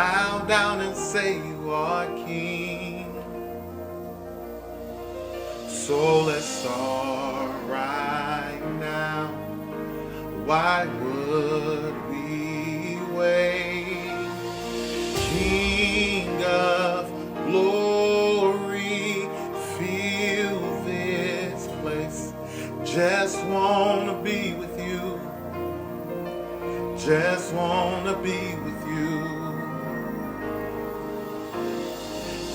bow down and say you are King. So let's start right now. Why would we wait? King of glory, fill this place. Just wanna be with you. Just wanna be with you.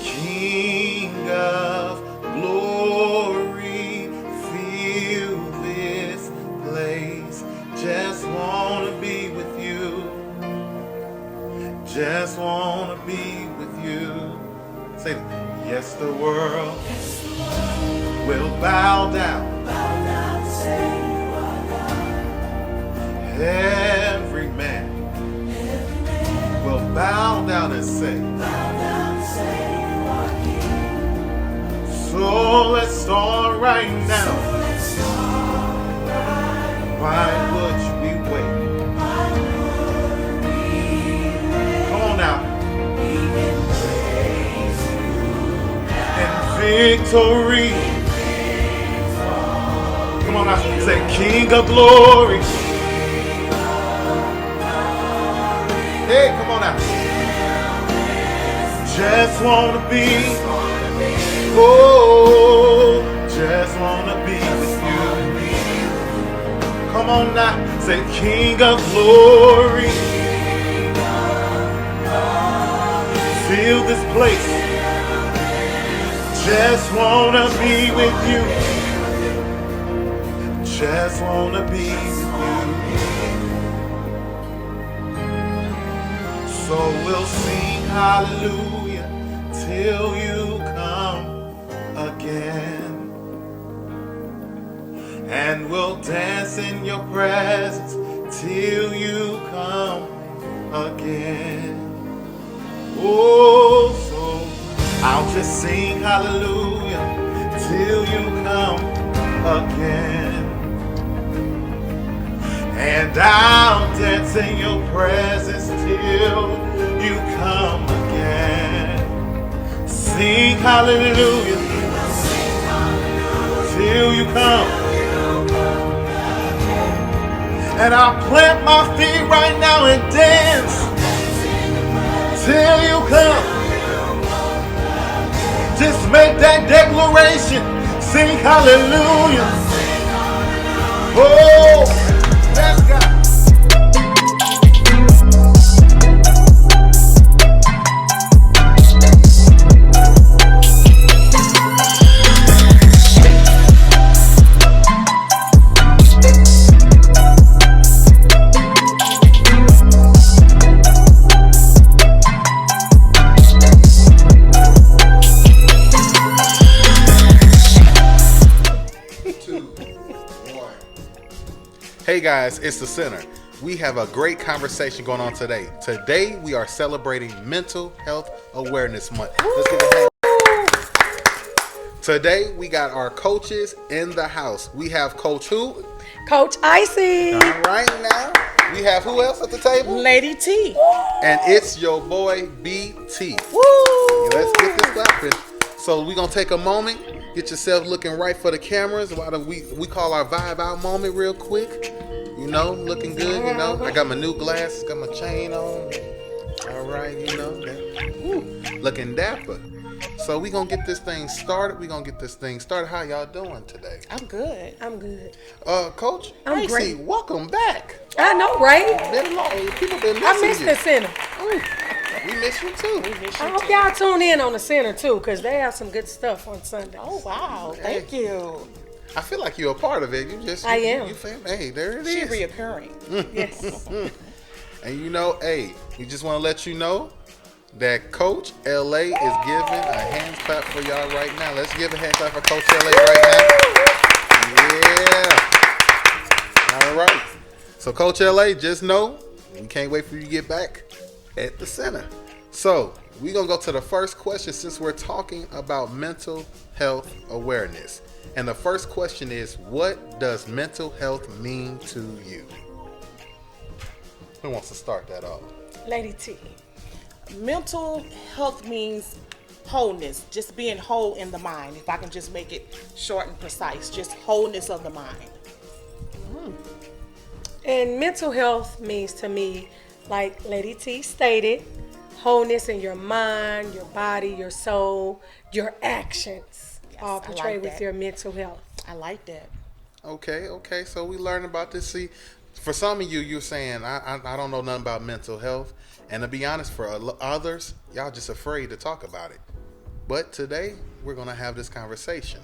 King of glory, fill this place. Just wanna be with you. Just wanna be with you. Say it. Yes, the world will bow down. Every man will bow down and say, so let's start right now. Why would we wait? Come on now. In victory. Come on now. Say, King of glory. Hey, come on now. Just wanna be. Oh, just wanna be with you. Come on now. Say, King of glory. Fill this place. Just wanna be with you. Just wanna be with you. So we'll sing hallelujah till you come again. And we'll dance in your presence till you come again. Oh, so I'll just sing hallelujah till you come again. And I'll dance in your presence till you come again. Sing hallelujah till you come. And I'll plant my feet right now and dance till you come. Just make that declaration. Sing hallelujah. Oh, let's go. Hey guys, it's the Center. We have a great conversation going on today. Today we are celebrating Mental Health Awareness Month. Let's give a hand. Today we got our coaches in the house. We have Coach who? Coach Icy. All right now. We have who else at the table? Lady T. And it's your boy BT. Woo! Let's get this clapping. So we're going to take a moment. Get yourself looking right for the cameras. We call our vibe out moment real quick. You know, looking good, you know. I got my new glasses, got my chain on. All right, you know. Looking dapper. So we going to get this thing started. How y'all doing today? I'm good. Coach, I'm great. Welcome back. I know, right? Been long. People been missing I missed you. the Center. We miss you too. I hope y'all tune in on the Center too, because they have some good stuff on Sunday. Oh, wow. Thank you. I feel like you're a part of it. I am. You hey, there it She is. reoccurring. Yes. And you know, hey, we just want to let you know that Coach LA is giving a hand clap for y'all right now. Let's give a hand clap for Coach LA right now. Yeah. All right. So Coach LA, just know we can't wait for you to get back at the Center. So we're going to go to the first question since we're talking about mental health awareness. And the first question is, what does mental health mean to you? Who wants to start that off? Lady T. Mental health means wholeness, just being whole in the mind. If I can just make it short and precise, just wholeness of the mind. And mental health means to me, like Lady T stated, wholeness in your mind, your body, your soul, your actions, Yes, all I portrayed like with that. your mental health. I like that. Okay. So we learned about this. See, for some of you, you're saying I don't know nothing about mental health, and to be honest, for others, y'all just afraid to talk about it. But today, we're gonna have this conversation.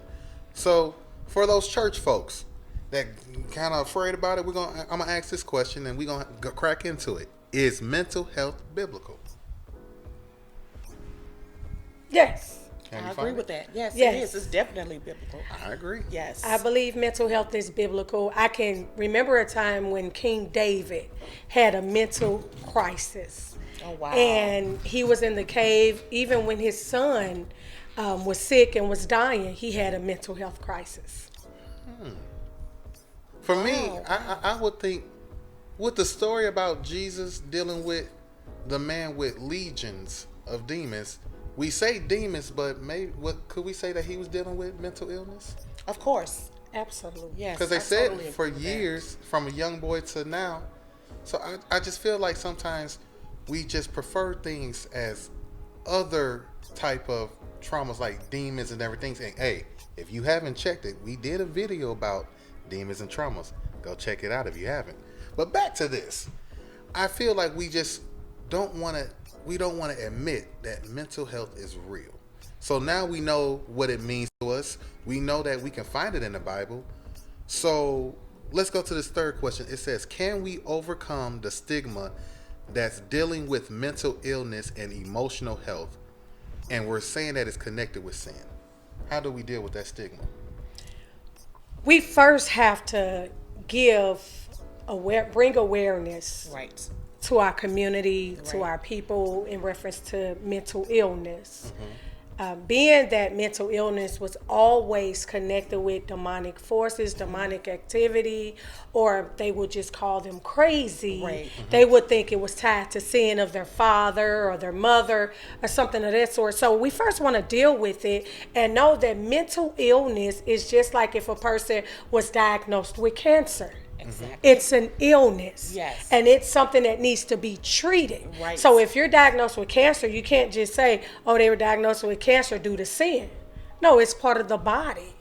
So for those church folks that kind of afraid about it, I'm gonna ask this question, and we're gonna crack into it. Is mental health biblical? Yes, Can I you agree find with it? that. Yes, Yes. it is. It's definitely biblical. I agree. Yes. I believe mental health is biblical. I can remember a time when King David had a mental crisis. Oh, wow. And he was in the cave. Even when his son was sick and was dying, he had a mental health crisis. For me, Wow. I would think with the story about Jesus dealing with the man with legions of demons, we say demons, but maybe what could we say that he was dealing with mental illness? Of course. Absolutely. Yes. Because they I said totally for agree with that. years, from a young boy to now. So I just feel like sometimes we just prefer things as other type of traumas like demons and everything. And hey, if you haven't checked it, we did a video about demons and traumas. Go check it out if you haven't. But back to this. I feel like we just don't want to admit that mental health is real. So now we know what it means to us. We know that we can find it in the Bible. So let's go to this third question. It says, can we overcome the stigma that's dealing with mental illness and emotional health? And we're saying that it's connected with sin. How do we deal with that stigma? We first have to bring awareness Right. to our community, to Right. our people in reference to mental illness. Being that mental illness was always connected with demonic forces, demonic activity, or they would just call them crazy. Right. They would think it was tied to sin of their father or their mother or something of that sort. So we first want to deal with it and know that mental illness is just like if a person was diagnosed with cancer. Exactly. It's an illness. Yes. And it's something that needs to be treated. Right. So if you're diagnosed with cancer, you can't just say, oh, they were diagnosed with cancer due to sin. No, it's part of the body.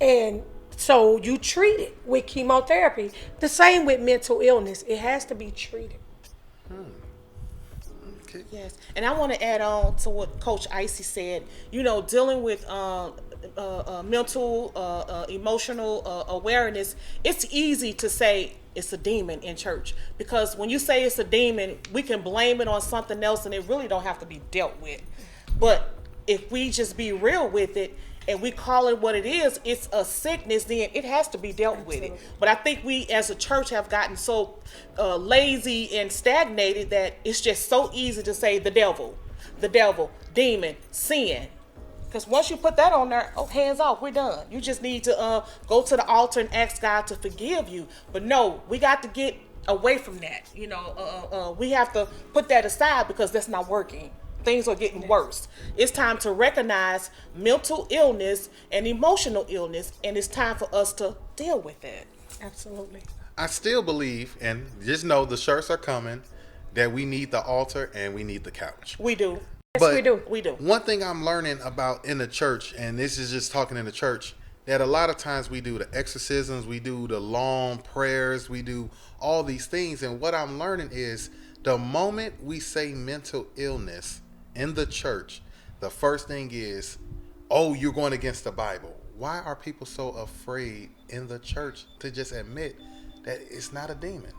And so you treat it with chemotherapy. The same with mental illness. It has to be treated. Okay. Yes, and I want to add on to what Coach Icy said. You know, dealing with mental, emotional awareness. It's easy to say it's a demon in church because when you say it's a demon, we can blame it on something else, and it really don't have to be dealt with. But if we just be real with it and we call it what it is, it's a sickness, then it has to be dealt with it. But I think we as a church have gotten so lazy and stagnated that it's just so easy to say the devil, demon, sin. Because once you put that on there, oh, hands off, we're done. You just need to go to the altar and ask God to forgive you. But no, we got to get away from that. You know, we have to put that aside because that's not working. Things are getting worse. It's time to recognize mental illness and emotional illness, and it's time for us to deal with it. Absolutely. I still believe, and just know the shirts are coming, that we need the altar and we need the couch. We do. Yes, we do. We do. One thing I'm learning about in the church, and this is just talking in the church, that a lot of times we do the exorcisms, we do the long prayers, we do all these things. And what I'm learning is the moment we say mental illness in the church, the first thing is, oh, you're going against the Bible. Why are people so afraid in the church to just admit that it's not a demon?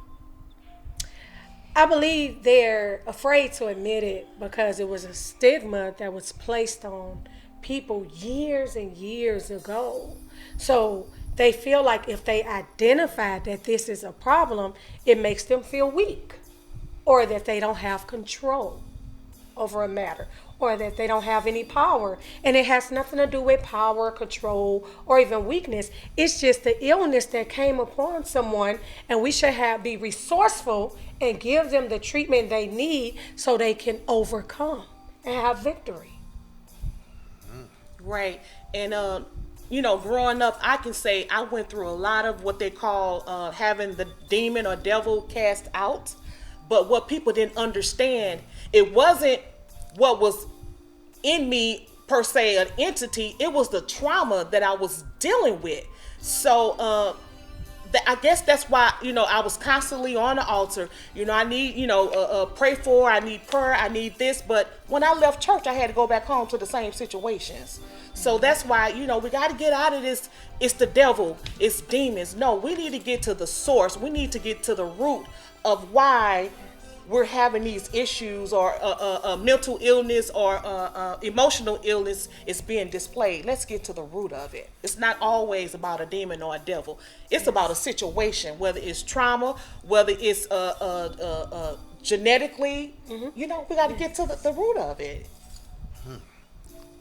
I believe they're afraid to admit it because it was a stigma that was placed on people years and years ago. So they feel like if they identify that this is a problem, it makes them feel weak or that they don't have control. over a matter, or that they don't have any power. And it has nothing to do with power, control, or even weakness. It's just the illness that came upon someone, and we should be resourceful and give them the treatment they need so they can overcome and have victory. Right. And growing up, I can say I went through a lot of what they call having the demon or devil cast out. But what people didn't understand, it wasn't what was in me per se, an entity. It was the trauma that I was dealing with. So I guess that's why, I was constantly on the altar. I need, pray for, I need prayer, I need this. But when I left church, I had to go back home to the same situations. So that's why, we got to get out of this. It's the devil, it's demons. No, we need to get to the source. We need to get to the root of why we're having these issues, or mental illness, or emotional illness is being displayed. Let's get to the root of it. It's not always about a demon or a devil. It's about a situation, whether it's trauma, whether it's genetically. We got to get to the root of it.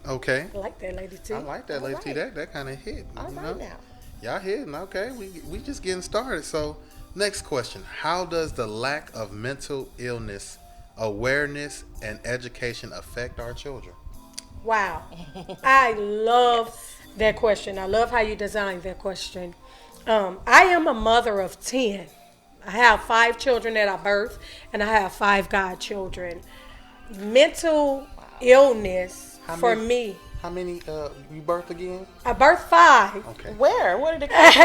Okay. I like that, Lady T. I like that, Lady T. That kind of hit. All right now. Y'all hitting. Okay. We just getting started. So, next question. How does the lack of mental illness awareness and education affect our children? Wow. I love that question. I love how you designed that question. I am a mother of 10. I have 5 children that I birthed, and I have 5 godchildren. Mental illness for me. How many you birthed again? I birthed 5. Okay. Where did it come from?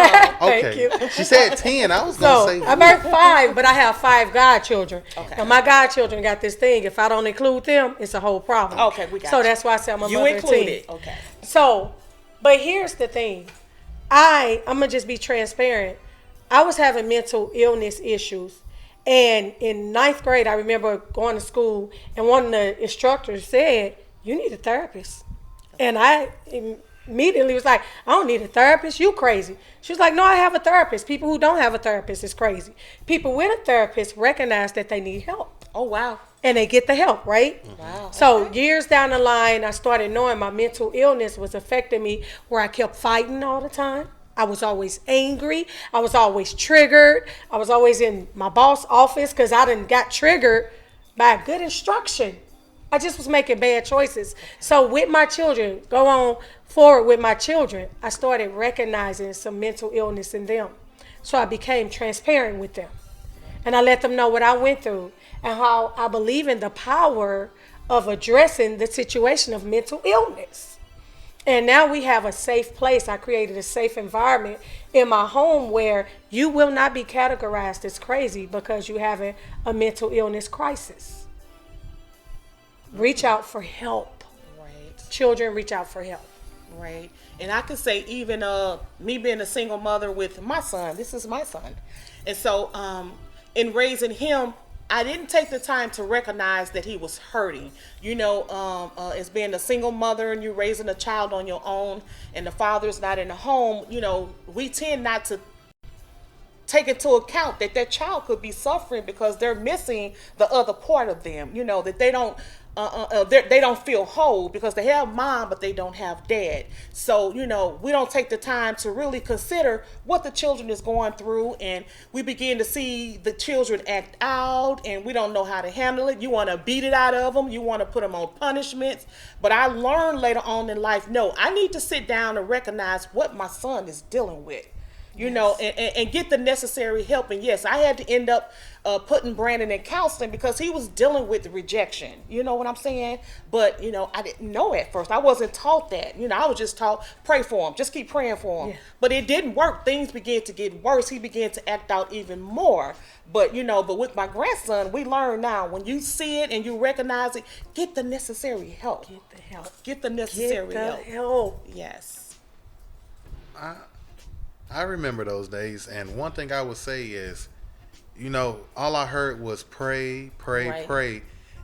Thank Okay. you. She said 10. I was going to So say. I birthed 5, but I have 5 godchildren. Okay. Now my godchildren got this thing. If I don't include them, it's a whole problem. Okay, we got So you. that's why I say I'm a You mother of 10. included. Okay. So, but here's the thing. I'm going to just be transparent. I was having mental illness issues. And in 9th grade, I remember going to school, and one of the instructors said, "You need a therapist." And I immediately was like, "I don't need a therapist. You crazy." She was like, "No, I have a therapist. People who don't have a therapist is crazy. People with a therapist recognize that they need help. Oh, wow. And they get the help, right?" Wow. So years down the line, I started knowing my mental illness was affecting me, where I kept fighting all the time. I was always angry. I was always triggered. I was always in my boss' office because I done got triggered by good instruction. I just was making bad choices. So with my children, go on forward with my children, I started recognizing some mental illness in them. So I became transparent with them. And I let them know what I went through and how I believe in the power of addressing the situation of mental illness. And now we have a safe place. I created a safe environment in my home where you will not be categorized as crazy because you're having a mental illness crisis. Reach out for help. Right. Children, reach out for help. Right. And I could say even me being a single mother with my son, this is my son. And so in raising him, I didn't take the time to recognize that he was hurting. As being a single mother and you're raising a child on your own and the father's not in the home, we tend not to take into account that child could be suffering because they're missing the other part of them, that they don't they don't feel whole because they have mom but they don't have dad. So we don't take the time to really consider what the children is going through, and we begin to see the children act out and we don't know how to handle it. You want to beat it out of them, you want to put them on punishments. But I learned later on in life, no, I need to sit down and recognize what my son is dealing with. And get the necessary help. And yes, I had to end up putting Brandon in counseling because he was dealing with rejection. You know what I'm saying? But, I didn't know at first. I wasn't taught that. I was just taught, pray for him. Just keep praying for him. Yeah. But it didn't work. Things began to get worse. He began to act out even more. But, but with my grandson, we learn now, when you see it and you recognize it, get the necessary help. Get the help. Get the necessary help. Yes. I remember those days, and one thing I would say is, all I heard was pray, Right. pray.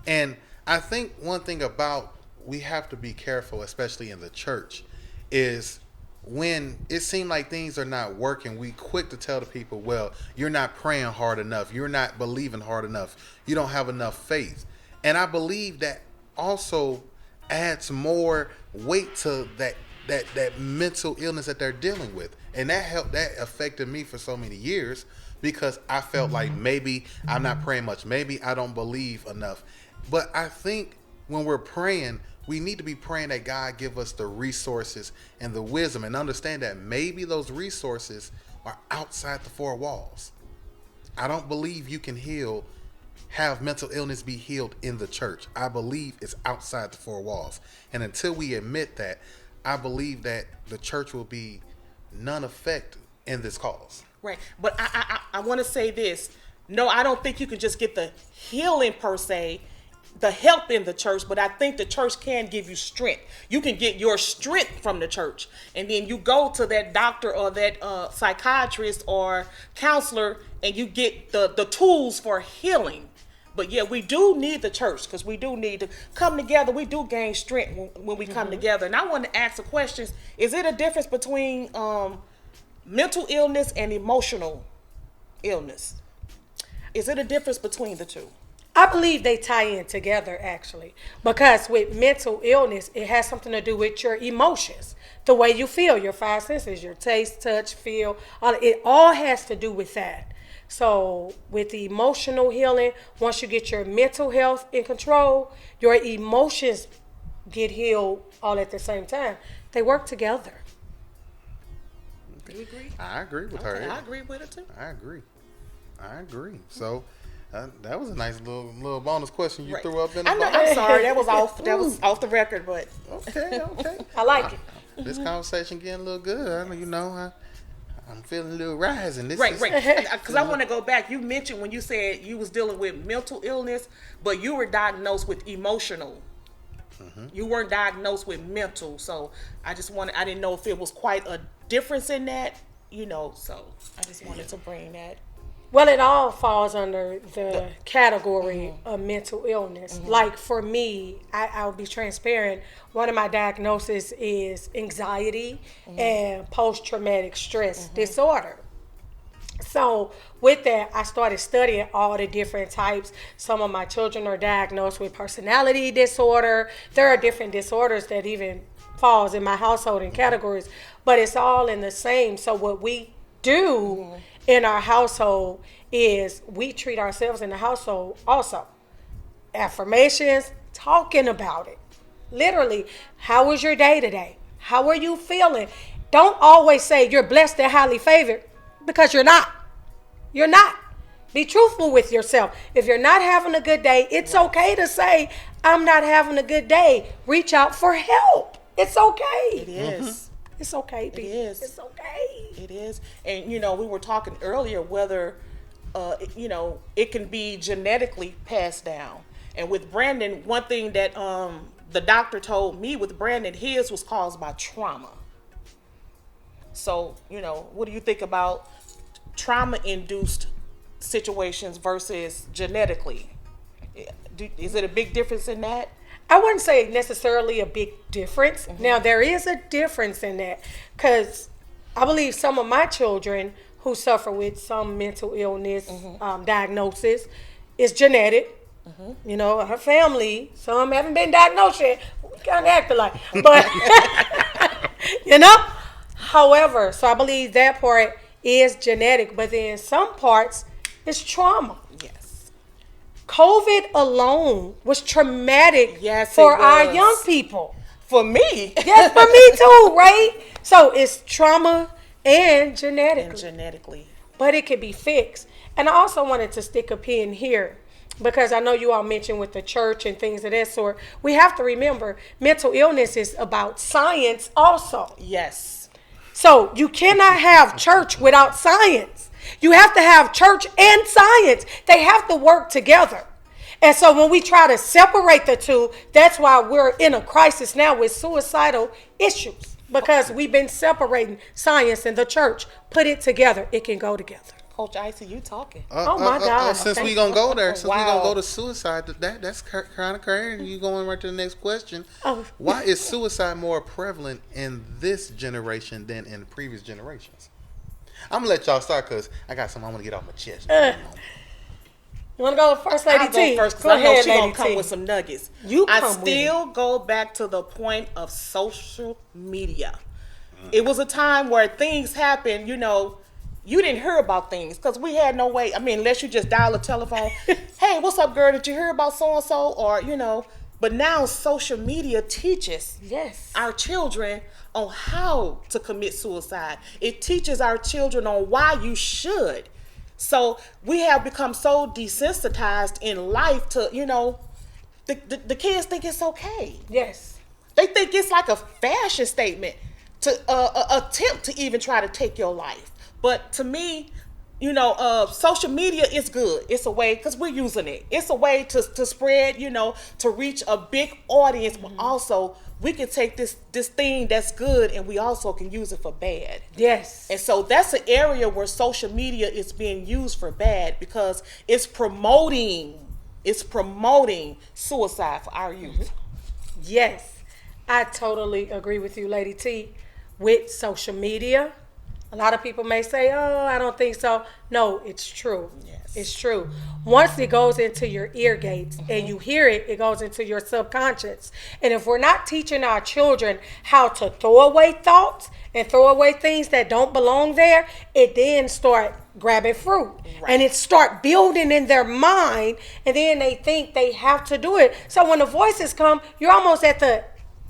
And I think one thing about we have to be careful, especially in the church, is when it seems like things are not working, we quick to tell the people, well, you're not praying hard enough. You're not believing hard enough. You don't have enough faith. And I believe that also adds more weight to that mental illness that they're dealing with. And that affected me for so many years because I felt like maybe I'm not praying much, maybe I don't believe enough. But I think when we're praying, we need to be praying that God give us the resources and the wisdom, and understand that maybe those resources are outside the four walls. I don't believe you can have mental illness be healed in the church. I believe it's outside the four walls. And until we admit that, I believe that the church will be none effect in this cause. Right. But I want to say this. No, I don't think you can just get the healing per se, the help in the church, but I think the church can give you strength. You can get your strength from the church, and then you go to that doctor or that psychiatrist or counselor, and you get the tools for healing. But yeah, we do need the church, because we do need to come together. We do gain strength when we come together. And I want to ask the questions: is it a difference between mental illness and emotional illness? Is it a difference between the two? I believe they tie in together, actually, because with mental illness, it has something to do with your emotions, the way you feel, your five senses, your taste, touch, feel. It all has to do with that. So with the emotional healing, once you get your mental health in control, your emotions get healed all at the same time. They work together. Do you agree? I agree with her. I agree with it too. I agree. So that was a nice little bonus question you threw up in the I know, I'm sorry, that was off the record, but Okay. I like it. This conversation getting a little good. I'm feeling a little rising. right. Because I want to go back. You mentioned when you said you was dealing with mental illness, but you were diagnosed with emotional. You weren't diagnosed with mental. So I didn't know if it was quite a difference in that, so I just wanted to bring that. Well, it all falls under the category of mental illness. Like for me, I'll be transparent. One of my diagnoses is anxiety and post-traumatic stress disorder. So with that, I started studying all the different types. Some of my children are diagnosed with personality disorder. There are different disorders that even falls in my household in categories, but it's all in the same. So what we do in our household is we treat ourselves in the household also. Affirmations, talking about it. Literally, how was your day today? How are you feeling? Don't always say you're blessed and highly favored, because you're not. You're not. Be truthful with yourself. If you're not having a good day, it's okay to say, I'm not having a good day. Reach out for help. It's okay. It is. It's okay, It is. It's okay. It is. And, we were talking earlier whether, it can be genetically passed down. And with Brandon, one thing that the doctor told me with Brandon, his was caused by trauma. So, what do you think about trauma-induced situations versus genetically? Is it a big difference in that? I wouldn't say necessarily a big difference. Now, there is a difference in that, because I believe some of my children who suffer with some mental illness diagnosis is genetic. Her family, some haven't been diagnosed yet. We kind of act alike. But, however, so I believe that part is genetic, but then some parts is trauma. Yes. COVID alone was traumatic for our young people. For me. Yes, for me too, right? So it's trauma and genetically. But it can be fixed. And I also wanted to stick a pin here, because I know you all mentioned with the church and things of that sort. We have to remember mental illness is about science also. Yes. So you cannot have church without science. You have to have church and science. They have to work together. And so when we try to separate the two, that's why we're in a crisis now with suicidal issues, because we've been separating science and the church. Put it together. It can go together. Coach Icy, you talking. Oh my God. Since we're going to go there, since Wow. we're going to go to suicide, that's kind of crazy. You going right to the next question. Why is suicide more prevalent in this generation than in previous generations? I'm going to let y'all start, because I got something I want to get off my chest. You want to go first, Lady I'll T? go first because Go I know ahead, she's going Lady to come T. with some nuggets. You I come with still go back to the point of social media. It was a time where things happened, you didn't hear about things because we had no way. I mean, unless you just dial a telephone. Hey, what's up, girl? Did you hear about so-and-so? Or. But now social media teaches Yes. our children on how to commit suicide. It teaches our children on why you should. So we have become so desensitized in life to, the kids think it's okay. Yes. They think it's like a fashion statement to attempt to even try to take your life. But to me, social media is good. It's a way, because we're using it. It's a way to spread, to reach a big audience, but also we can take this thing that's good and we also can use it for bad. Yes. And so that's an area where social media is being used for bad because it's promoting suicide for our youth. Yes. I totally agree with you, Lady T, with social media. A lot of people may say, oh, I don't think so. No, it's true. Yes. It's true. Once it goes into your ear gates and you hear it, it goes into your subconscious. And if we're not teaching our children how to throw away thoughts and throw away things that don't belong there, it then start grabbing fruit. Right. And it start building in their mind, and then they think they have to do it. So when the voices come, you're almost at the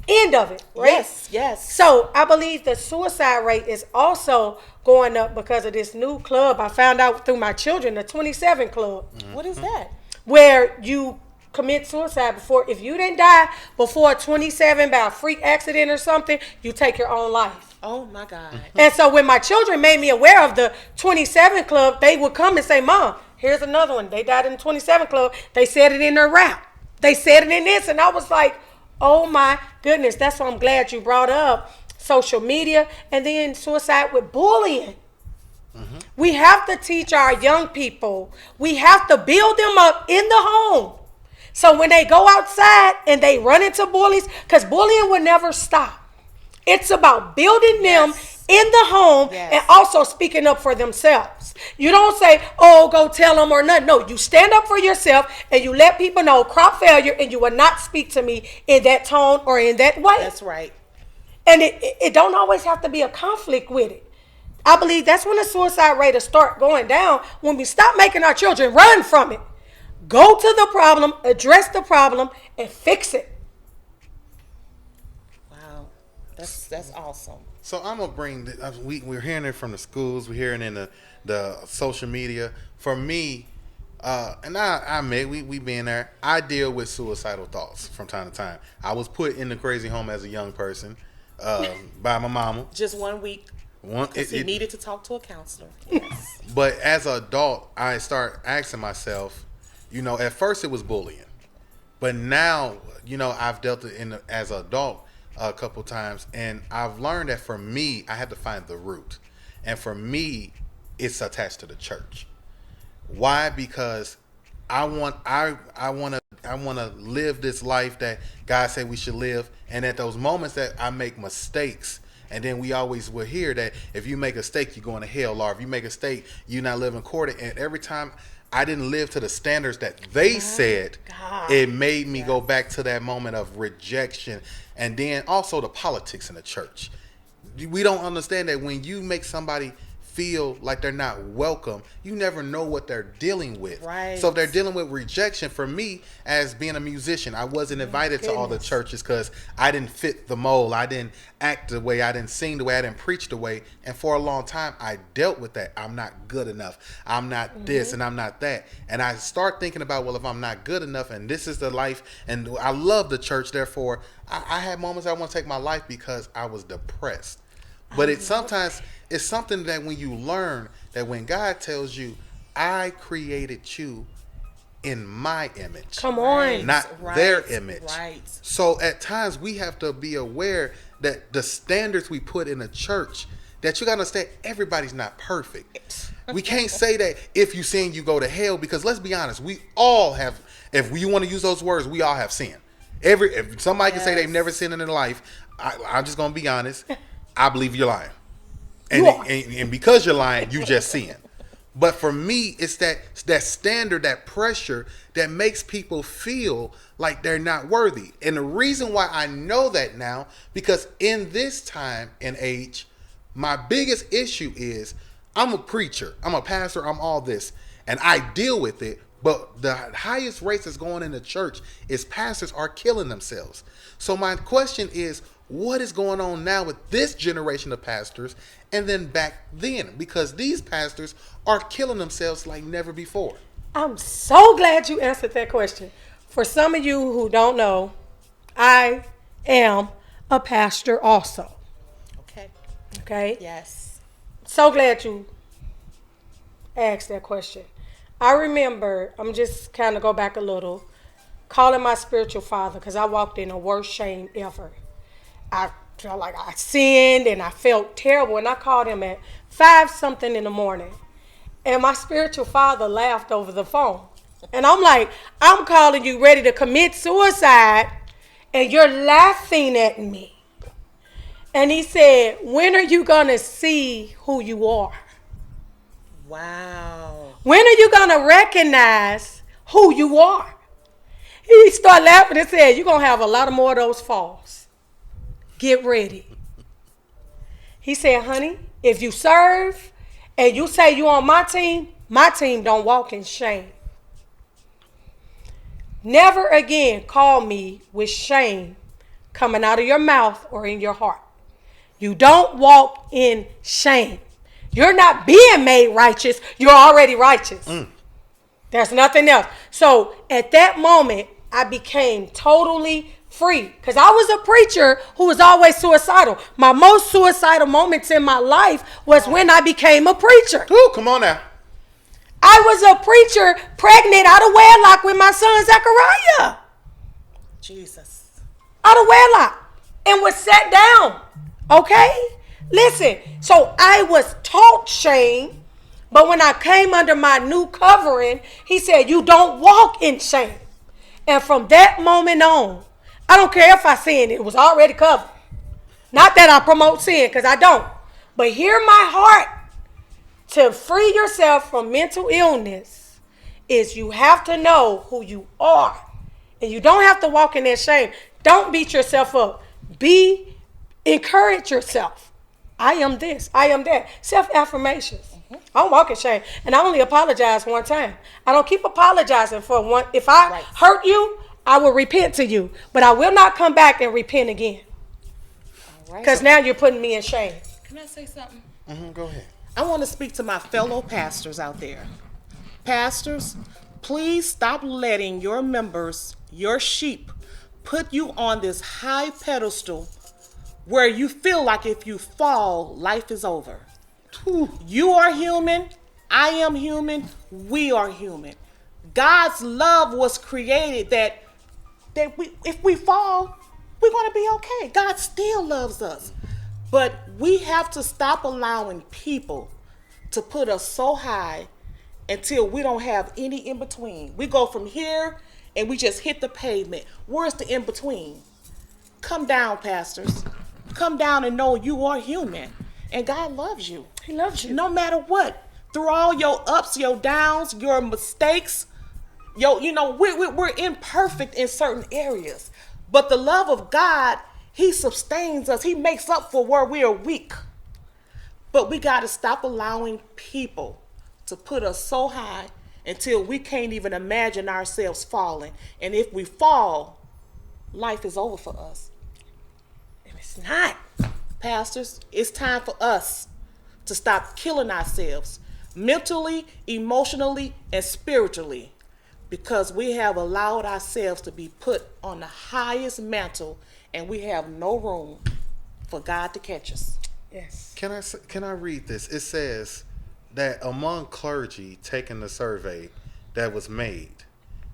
end of it, right? Yes. So I believe the suicide rate is also going up because of this new club I found out through my children, the 27 Club. What is that? Where you commit suicide before, if you didn't die before 27 by a freak accident or something, you take your own life. Oh my God. And so when my children made me aware of the 27 Club, they would come and say, Mom, here's another one. They died in the 27 Club. They said it in their rap. They said it in this. And I was like, oh my goodness. That's why I'm glad you brought up social media and then suicide with bullying. Mm-hmm. We have to teach our young people. We have to build them up in the home. So when they go outside and they run into bullies, because bullying will never stop. It's about building them in the home and also speaking up for themselves. You don't say, oh, go tell them or nothing. No, you stand up for yourself and you let people know crop failure and you will not speak to me in that tone or in that way. That's right. And it don't always have to be a conflict with it. I believe that's when the suicide rate will start going down, when we stop making our children run from it. Go to the problem, address the problem, and fix it. Wow. That's awesome. So I'm gonna bring. We're hearing it from the schools. We're hearing it in the social media. For me, and I admit we being there. I deal with suicidal thoughts from time to time. I was put in the crazy home as a young person by my mama. Just 1 week. Because he needed to talk to a counselor. Yes. But as an adult, I start asking myself. At first it was bullying, but now I've dealt it as an adult a couple times, and I've learned that for me, I had to find the root, and for me, it's attached to the church. Why? Because I want to live this life that God said we should live, and at those moments that I make mistakes, and then we always will hear that if you make a mistake, you're going to hell, or if you make a mistake, you're not living court. And every time I didn't live to the standards that they said, it made me go back to that moment of rejection. And then also the politics in the church. We don't understand that when you make somebody feel like they're not welcome, you never know what they're dealing with. Right. So if they're dealing with rejection, for me, as being a musician, I wasn't invited to all the churches because I didn't fit the mold. I didn't act the way, I didn't sing the way, I didn't preach the way. And for a long time, I dealt with that. I'm not good enough. I'm not this and I'm not that. And I start thinking about, well, if I'm not good enough and this is the life, and I love the church, therefore, I had moments I want to take my life because I was depressed. But it's something that when you learn that when God tells you, I created you in my image. Come on. Not their image. Right. So at times we have to be aware that the standards we put in a church, that you got to understand everybody's not perfect. We can't say that if you sin, you go to hell, because let's be honest, we all have, if we want to use those words, we all have sin. If somebody can say they've never sinned in their life, I'm just going to be honest. I believe you're lying. And because you're lying, you just sin. But for me, it's that standard, that pressure that makes people feel like they're not worthy. And the reason why I know that now, because in this time and age, my biggest issue is I'm a preacher, I'm a pastor, I'm all this, and I deal with it. But the highest rates that's going in the church is pastors are killing themselves. So my question is, what is going on now with this generation of pastors and then back then? Because these pastors are killing themselves like never before. I'm so glad you answered that question. For some of you who don't know, I am a pastor also. Okay. Okay? Yes. So glad you asked that question. I remember, I'm just kind of go back a little, calling my spiritual father because I walked in the worst shame ever. I felt like I sinned and I felt terrible. And I called him at 5 something in the morning. And my spiritual father laughed over the phone. And I'm like, I'm calling you ready to commit suicide and you're laughing at me. And he said, when are you going to see who you are? Wow. When are you going to recognize who you are? He started laughing and said, you're going to have a lot of more of those falls. Get ready. He said, honey, if you serve and you say you on my team don't walk in shame. Never again call me with shame coming out of your mouth or in your heart. You don't walk in shame. You're not being made righteous. You're already righteous. There's nothing else. So at that moment, I became totally free because I was a preacher who was always suicidal. My most suicidal moments in my life was when I became a preacher. Ooh, come on now. I was a preacher pregnant out of wedlock with my son Zechariah. Jesus. Out of wedlock. And was set down. Okay? Listen, so I was taught shame, but when I came under my new covering, he said, you don't walk in shame. And from that moment on, I don't care if I sinned, it was already covered. Not that I promote sin, because I don't. But hear my heart. To free yourself from mental illness is you have to know who you are. And you don't have to walk in that shame. Don't beat yourself up. Encourage yourself. I am this. I am that. Self-affirmations. I don't walk in shame. And I only apologize one time. I don't keep apologizing for one. If I hurt you, I will repent to you. But I will not come back and repent again. Because now you're putting me in shame. Can I say something? Go ahead. I want to speak to my fellow pastors out there. Pastors, please stop letting your members, your sheep, put you on this high pedestal where you feel like if you fall, life is over. You are human. I am human. We are human. God's love was created that if we fall, we're going to be okay. God still loves us. But we have to stop allowing people to put us so high until we don't have any in between. We go from here and we just hit the pavement. Where's the in between? Come down, pastors. Come down and know you are human. And God loves you. He loves you. No matter what. Through all your ups, your downs, your mistakes, we're imperfect in certain areas. But the love of God, he sustains us. He makes up for where we are weak. But we got to stop allowing people to put us so high until we can't even imagine ourselves falling. And if we fall, life is over for us. If it's not, pastors, it's time for us to stop killing ourselves mentally, emotionally, and spiritually, because we have allowed ourselves to be put on the highest mantle and we have no room for God to catch us. yes. Can I read this? It says that among clergy taking the survey that was made,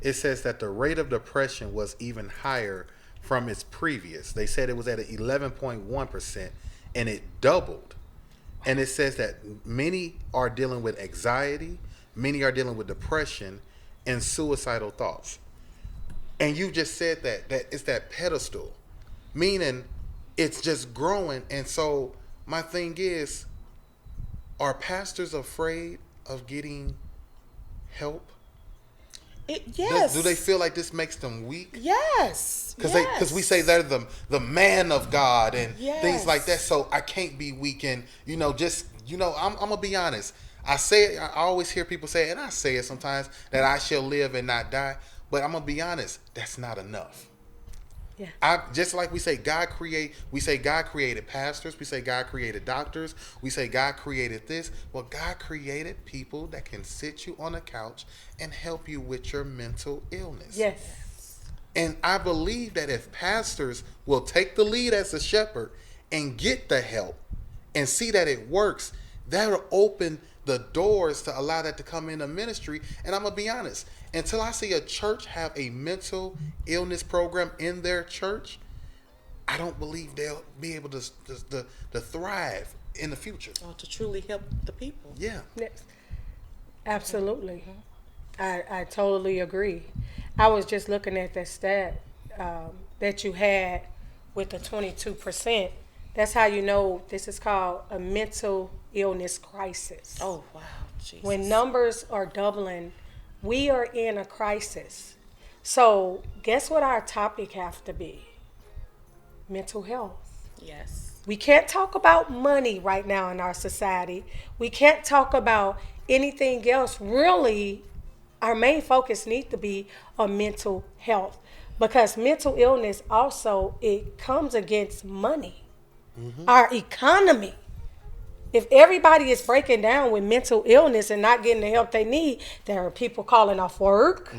it says that the rate of depression was even higher from its previous. They said it was at 11.1% and it doubled. And it says that many are dealing with anxiety, many are dealing with depression and suicidal thoughts. And you just said that it's that pedestal, meaning it's just growing. And so my thing is, are pastors afraid of getting help? Yes. Do they feel like this makes them weak? Yes. Because we say they're the man of God and things like that. Yes. So I can't be weak. And I'm gonna be honest. I say it. I always hear people say it, and I say it sometimes, that I shall live and not die. But I'm gonna be honest. That's not enough. Yeah. Just like we say God created pastors, we say God created doctors, we say God created this. Well, God created people that can sit you on a couch and help you with your mental illness. Yes. And I believe that if pastors will take the lead as a shepherd and get the help and see that it works, that'll open the doors to allow that to come into ministry. And I'm going to be honest, until I see a church have a mental illness program in their church, I don't believe they'll be able to thrive in the future. Or to truly help the people. Yeah. Yes. Absolutely. I totally agree. I was just looking at that stat that you had with the 22%. That's how you know this is called a mental illness crisis. Oh, wow. Jesus. When numbers are doubling, we are in a crisis. So guess what our topic have to be? Mental health. Yes. We can't talk about money right now in our society. We can't talk about anything else. Really, our main focus needs to be on mental health, because mental illness also, it comes against money, our economy. If everybody is breaking down with mental illness and not getting the help they need, there are people calling off work.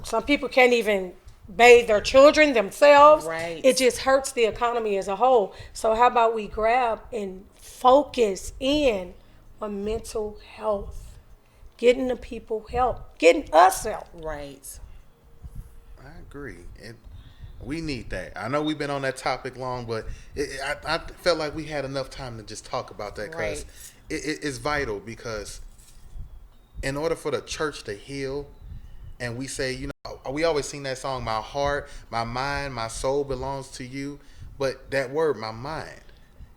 Some people can't even bathe their children themselves. Right. It just hurts the economy as a whole. So how about we grab and focus in on mental health, getting the people help, getting us help. Right. I agree. We need that. I know we've been on that topic long, but I felt like we had enough time to just talk about that, because Right. it's vital. Because in order for the church to heal, and we say, we always sing that song, my heart, my mind, my soul belongs to you. But that word, my mind,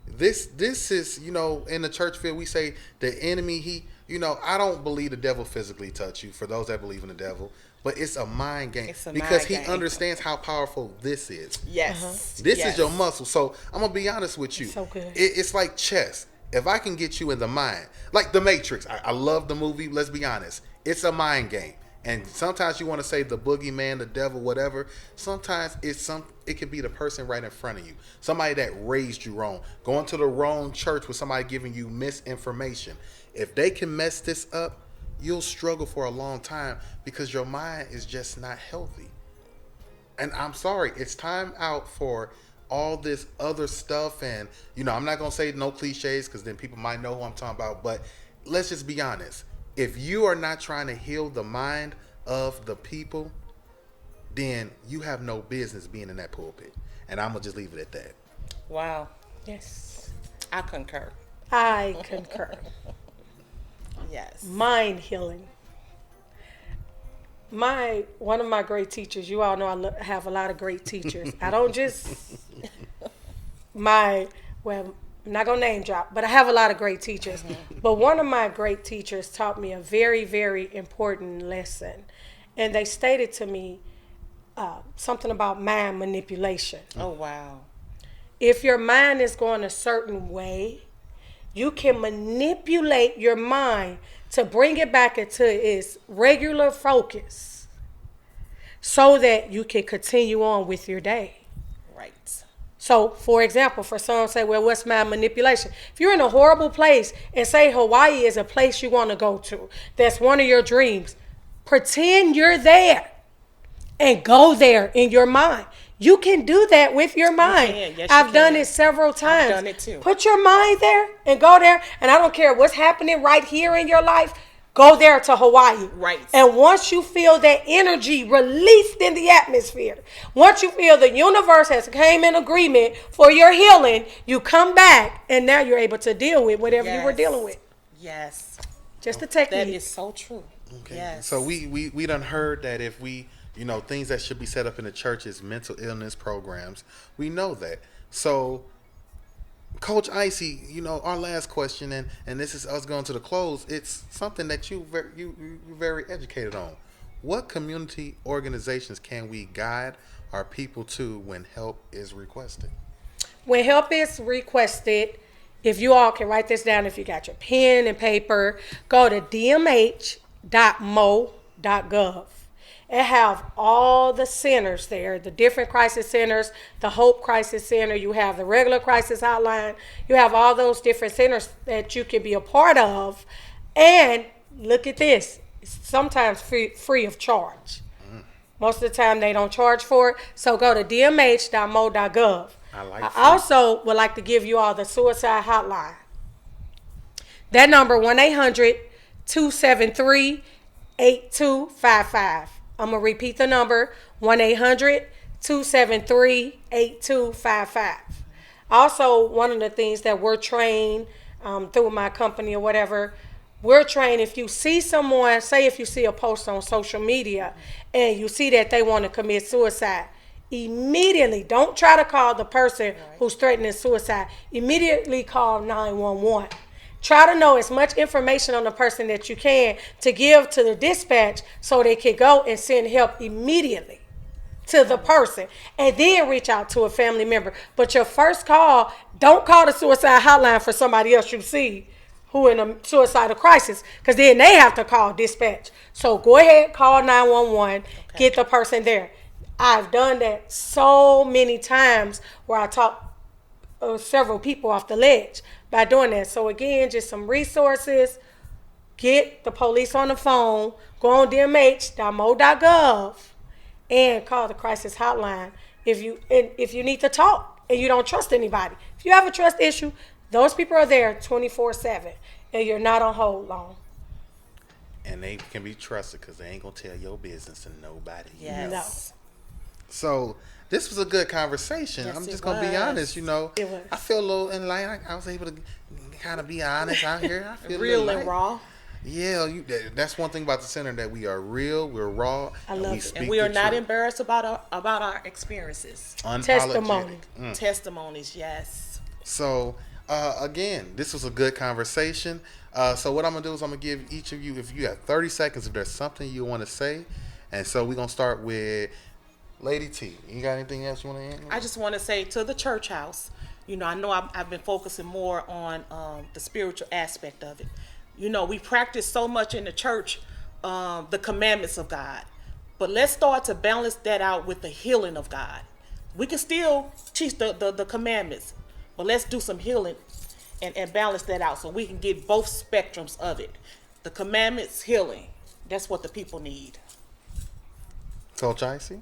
this is, in the church field, we say the enemy, I don't believe the devil physically touch you, for those that believe in the devil. But it's a mind game, It's a because mind he game. understands how powerful this is. Yes. This Yes. is your muscle. So I'm going to be honest with you. So good. It's like chess. If I can get you in the mind, like The Matrix, I love the movie. Let's be honest. It's a mind game. And sometimes you want to say the boogeyman, the devil, whatever. Sometimes it could be the person right in front of you. Somebody that raised you wrong. Going to the wrong church with somebody giving you misinformation. If they can mess this up, you'll struggle for a long time, because your mind is just not healthy. And I'm sorry, it's time out for all this other stuff. And, I'm not going to say no cliches, because then people might know who I'm talking about. But let's just be honest. If you are not trying to heal the mind of the people, then you have no business being in that pulpit. And I'm going to just leave it at that. Wow. Yes. I concur. I concur. Yes. Mind healing. One of my great teachers, you all know I have a lot of great teachers. I don't just, I'm not going to name drop, but I have a lot of great teachers. But one of my great teachers taught me a very, very important lesson. And they stated to me something about mind manipulation. Oh, wow. If your mind is going a certain way, you can manipulate your mind to bring it back into its regular focus so that you can continue on with your day. Right. So, for example, for some say, well, what's mind manipulation? If you're in a horrible place and say Hawaii is a place you want to go to, that's one of your dreams, pretend you're there and go there in your mind. You can do that with your mind. can. Yes, you I've done can. it several times. done it too. Put your mind there and go there. And I don't care what's happening right here in your life. Go there to Hawaii. Right. And once you feel that energy released in the atmosphere, once you feel the universe has came in agreement for your healing, you come back and now you're able to deal with whatever you were Yes. dealing with. Yes. Just a technique. That is so true. Okay. Yes. So we done heard that if we, things that should be set up in the church is mental illness programs. We know that. So Coach Icy, our last question, and this is us going to the close. It's something that you're very educated on. What community organizations can we guide our people to when help is requested? When help is requested, if you all can write this down, if you got your pen and paper, go to dmh.mo.gov. It have all the centers there, the different crisis centers, the Hope Crisis Center, you have the regular crisis hotline, you have all those different centers that you can be a part of. And look at this, it's sometimes free of charge. Most of the time they don't charge for it. So go to dmh.mo.gov. I also would like to give you all the suicide hotline. That number, 1-800-273-8255. I'm going to repeat the number, 1-800-273-8255. Also, one of the things that we're trained through my company or whatever, we're trained if you see someone, say if you see a post on social media and you see that they want to commit suicide, immediately, don't try to call the person who's threatening suicide. Immediately call 911. Try to know as much information on the person that you can to give to the dispatch so they can go and send help immediately to the person and then reach out to a family member. But your first call, don't call the suicide hotline for somebody else you see who in a suicidal crisis, because then they have to call dispatch. So go ahead, call 911, get the person there. I've done that so many times where I talk several people off the ledge by doing that. So again, just some resources. Get the police on the phone. Go on dmh.mo.gov and call the crisis hotline if you need to talk and you don't trust anybody. If you have a trust issue, those people are there 24/7 and you're not on hold long. And they can be trusted because they ain't gonna tell your business to nobody. Yes. No. So this was a good conversation. Yes, I'm just it gonna be was. honest. It was. I feel a little enlightened. I was able to kind of be honest out here. I feel Real and light. raw. Yeah, that's one thing about the center, that we are real, we're raw, I love we it. speak And we are the not truth. embarrassed about our experiences. Testimony. Unapologetic. Testimonies, yes. So again, this was a good conversation. So what I'm gonna do is I'm gonna give each of you, if you have 30 seconds, if there's something you want to say, and so we're gonna start with Lady T. You got anything else you want to add? I just want to say to the church house, I know I've been focusing more on the spiritual aspect of it. We practice so much in the church, the commandments of God, but let's start to balance that out with the healing of God. We can still teach the commandments, but let's do some healing and balance that out so we can get both spectrums of it. The commandments, healing. That's what the people need. Coach Icy?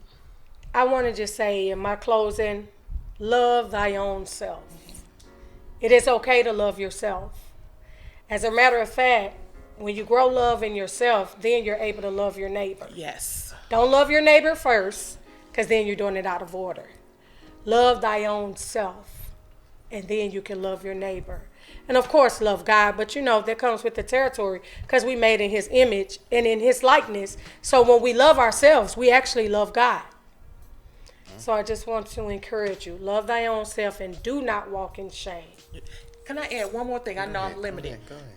I want to just say in my closing, love thy own self. It is okay to love yourself. As a matter of fact, when you grow love in yourself, then you're able to love your neighbor. Yes. Don't love your neighbor first, because then you're doing it out of order. Love thy own self, and then you can love your neighbor. And of course, love God, but that comes with the territory, because we made in his image and in his likeness. So when we love ourselves, we actually love God. So I just want to encourage you, love thy own self and do not walk in shame. Can I add one more thing? I know I'm limited. Go ahead.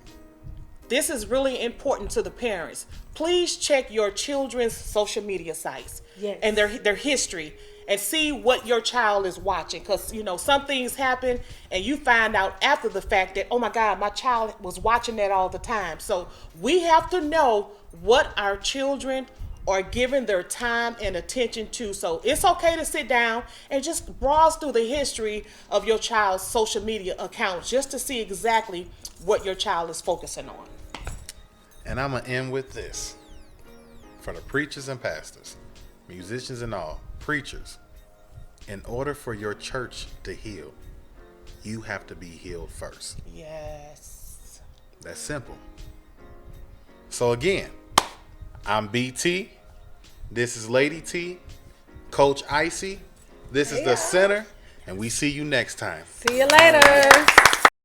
This is really important to the parents. Please check your children's social media sites and their history and see what your child is watching. Because, some things happen and you find out after the fact that, oh my God, my child was watching that all the time. So we have to know what our children are giving their time and attention to. So it's okay to sit down and just browse through the history of your child's social media accounts just to see exactly what your child is focusing on. And I'm going to end with this. For the preachers and pastors, musicians and all, preachers, in order for your church to heal, you have to be healed first. Yes. That's simple. So again, I'm BT. This is Lady T. Coach Icy. This is the center. And we see you next time. See you later.